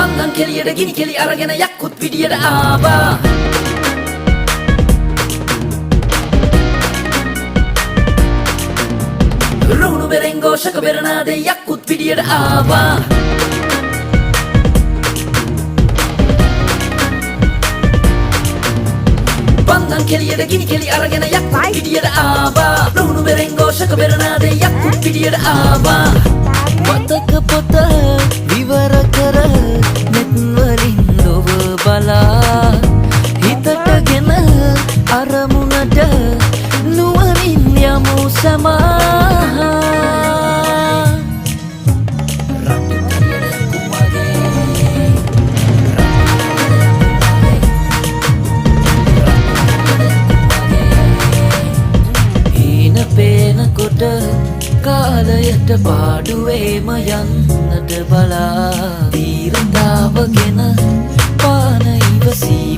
පන්දම් කෙලියට ගිනි කෙලි අරගෙන යක්කුත් පිටියට ආවා රුණු බෙරෙන් ഘോഷක බෙරනාදේ යක්කුත් පිටියට ආවා පන්දම් කෙලියට ගිනි කෙලි අරගෙන යක්කුත් පිටියට ආවා රුණු බෙරෙන් ഘോഷක බෙරනාදේ යක්කුත් පිටියට ආවා මතක පොත විවර කර මෙත් වලින් ලොව බලා හිතටගෙන අරමුණට නුවණින් යමු සමා හීන පේනකොට කාලයට පාඩුවේම යන්නට බලා තීරතාවගෙන පාන ඉවසී